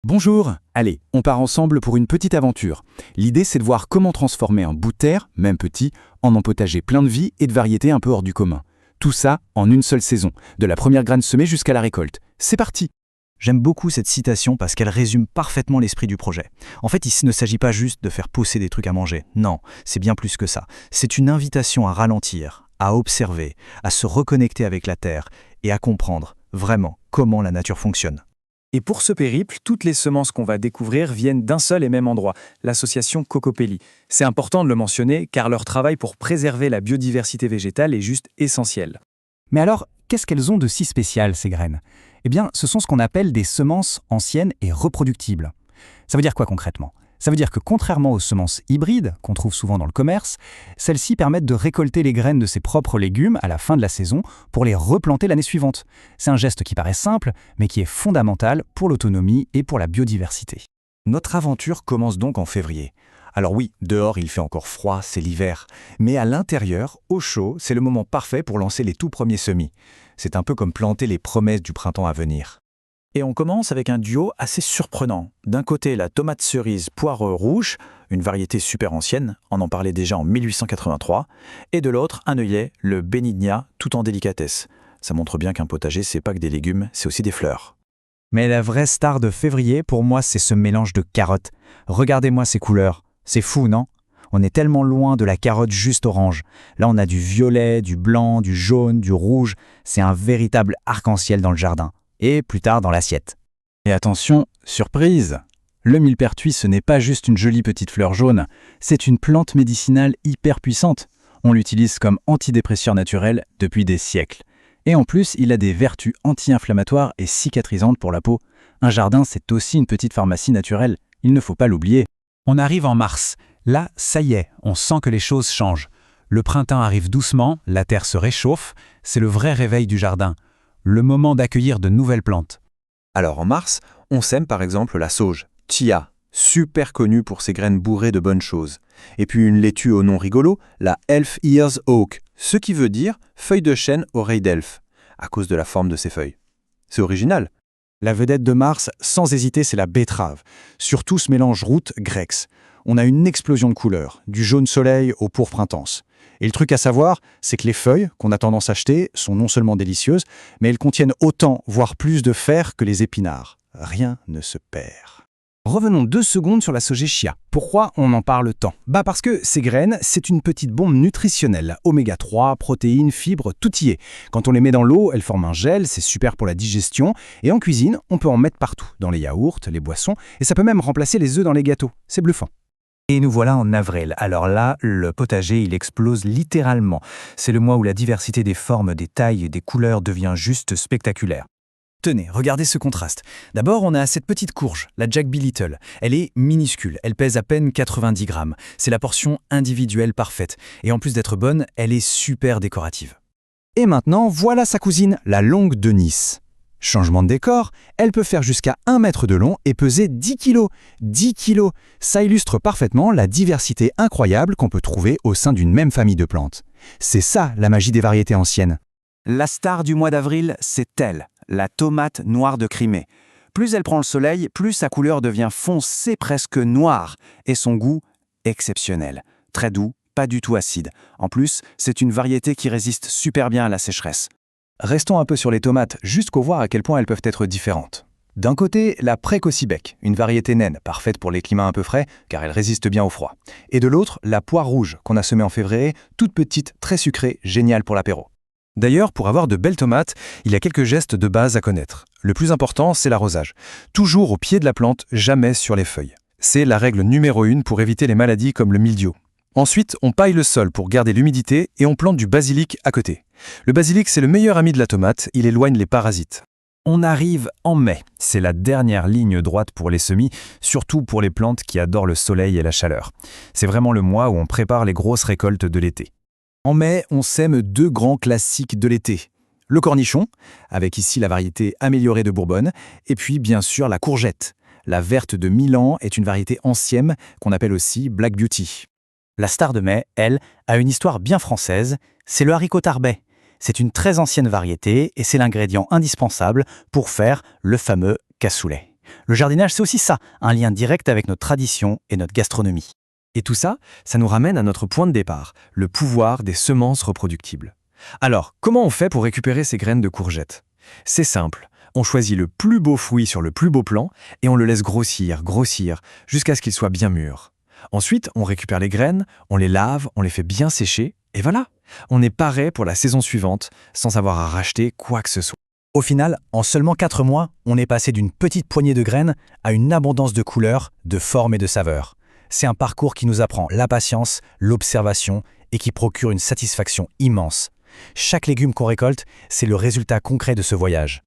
Bonjour, allez, on part ensemble pour une petite aventure. L'idée c'est de voir comment transformer un bout de terre, même petit, en un potager plein de vie et de variétés un peu hors du commun. Tout ça en une seule saison, de la première graine semée jusqu'à la récolte. C'est parti! J'aime beaucoup cette citation parce qu'elle résume parfaitement l'esprit du projet. En fait, il ne s'agit pas juste de faire pousser des trucs à manger. Non, c'est bien plus que ça. C'est une invitation à ralentir, à observer, à se reconnecter avec la terre et à comprendre vraiment comment la nature fonctionne. Et pour ce périple, toutes les semences qu'on va découvrir viennent d'un seul et même endroit, l'association Cocopelli. C'est important de le mentionner car leur travail pour préserver la biodiversité végétale est juste essentiel. Mais alors, qu'est-ce qu'elles ont de si spécial, ces graines? Eh bien, ce sont ce qu'on appelle des semences anciennes et reproductibles. Ça veut dire quoi concrètement? Ça veut dire que contrairement aux semences hybrides, qu'on trouve souvent dans le commerce, celles-ci permettent de récolter les graines de ses propres légumes à la fin de la saison pour les replanter l'année suivante. C'est un geste qui paraît simple, mais qui est fondamental pour l'autonomie et pour la biodiversité. Notre aventure commence donc en février. Alors oui, dehors il fait encore froid, c'est l'hiver. Mais à l'intérieur, au chaud, c'est le moment parfait pour lancer les tout premiers semis. C'est un peu comme planter les promesses du printemps à venir. Et on commence avec un duo assez surprenant. D'un côté, la tomate cerise poire rouge, une variété super ancienne, on en parlait déjà en 1883, et de l'autre, un œillet, le bénignat, tout en délicatesse. Ça montre bien qu'un potager, c'est pas que des légumes, c'est aussi des fleurs. Mais la vraie star de février, pour moi, c'est ce mélange de carottes. Regardez-moi ces couleurs. C'est fou, non? On est tellement loin de la carotte juste orange. Là, on a du violet, du blanc, du jaune, du rouge. C'est un véritable arc-en-ciel dans le jardin. Et plus tard dans l'assiette. Et attention, surprise! Le millepertuis, ce n'est pas juste une jolie petite fleur jaune, c'est une plante médicinale hyper puissante. On l'utilise comme antidépresseur naturel depuis des siècles. Et en plus, il a des vertus anti-inflammatoires et cicatrisantes pour la peau. Un jardin, c'est aussi une petite pharmacie naturelle, il ne faut pas l'oublier. On arrive en mars. Là, ça y est, on sent que les choses changent. Le printemps arrive doucement, la terre se réchauffe, c'est le vrai réveil du jardin. Le moment d'accueillir de nouvelles plantes. Alors en mars, on sème par exemple la sauge, chia, super connue pour ses graines bourrées de bonnes choses. Et puis une laitue au nom rigolo, la Elf Ears Oak, ce qui veut dire feuille de chêne oreille d'elfe, à cause de la forme de ses feuilles. C'est original. La vedette de mars, sans hésiter, c'est la betterave. Surtout ce mélange route-grex. On a une explosion de couleurs, du jaune soleil au pourpre intense. Et le truc à savoir, c'est que les feuilles qu'on a tendance à acheter sont non seulement délicieuses, mais elles contiennent autant, voire plus de fer que les épinards. Rien ne se perd. Revenons 2 secondes sur la saugegia. Pourquoi on en parle tant? Parce que ces graines, c'est une petite bombe nutritionnelle. Oméga 3, protéines, fibres, tout y est. Quand on les met dans l'eau, elles forment un gel, c'est super pour la digestion. Et en cuisine, on peut en mettre partout, dans les yaourts, les boissons, et ça peut même remplacer les œufs dans les gâteaux. C'est bluffant. Et nous voilà en avril. Alors là, le potager, il explose littéralement. C'est le mois où la diversité des formes, des tailles et des couleurs devient juste spectaculaire. Tenez, regardez ce contraste. D'abord, on a cette petite courge, la Jack B. Little. Elle est minuscule, elle pèse à peine 90 grammes. C'est la portion individuelle parfaite. Et en plus d'être bonne, elle est super décorative. Et maintenant, voilà sa cousine, la longue de Nice. Changement de décor, elle peut faire jusqu'à 1 mètre de long et peser 10 kilos. 10 kilos, ça illustre parfaitement la diversité incroyable qu'on peut trouver au sein d'une même famille de plantes. C'est ça la magie des variétés anciennes. La star du mois d'avril, c'est elle, la tomate noire de Crimée. Plus elle prend le soleil, plus sa couleur devient foncée, presque noire, et son goût exceptionnel. Très doux, pas du tout acide. En plus, c'est une variété qui résiste super bien à la sécheresse. Restons un peu sur les tomates, juste pour voir à quel point elles peuvent être différentes. D'un côté, la Précocibec, une variété naine, parfaite pour les climats un peu frais, car elle résiste bien au froid. Et de l'autre, la poire rouge, qu'on a semée en février, toute petite, très sucrée, géniale pour l'apéro. D'ailleurs, pour avoir de belles tomates, il y a quelques gestes de base à connaître. Le plus important, c'est l'arrosage. Toujours au pied de la plante, jamais sur les feuilles. C'est la règle numéro 1 pour éviter les maladies comme le mildiou. Ensuite, on paille le sol pour garder l'humidité et on plante du basilic à côté. Le basilic, c'est le meilleur ami de la tomate, il éloigne les parasites. On arrive en mai. C'est la dernière ligne droite pour les semis, surtout pour les plantes qui adorent le soleil et la chaleur. C'est vraiment le mois où on prépare les grosses récoltes de l'été. En mai, on sème 2 grands classiques de l'été. Le cornichon, avec ici la variété améliorée de Bourbonne, et puis bien sûr la courgette. La verte de Milan est une variété ancienne qu'on appelle aussi Black Beauty. La star de mai, elle, a une histoire bien française, c'est le haricot tarbais. C'est une très ancienne variété et c'est l'ingrédient indispensable pour faire le fameux cassoulet. Le jardinage, c'est aussi ça, un lien direct avec notre tradition et notre gastronomie. Et tout ça, ça nous ramène à notre point de départ, le pouvoir des semences reproductibles. Alors, comment on fait pour récupérer ces graines de courgettes? C'est simple, on choisit le plus beau fruit sur le plus beau plant et on le laisse grossir, jusqu'à ce qu'il soit bien mûr. Ensuite, on récupère les graines, on les lave, on les fait bien sécher, et voilà, on est paré pour la saison suivante, sans avoir à racheter quoi que ce soit. Au final, en seulement 4 mois, on est passé d'une petite poignée de graines à une abondance de couleurs, de formes et de saveurs. C'est un parcours qui nous apprend la patience, l'observation et qui procure une satisfaction immense. Chaque légume qu'on récolte, c'est le résultat concret de ce voyage.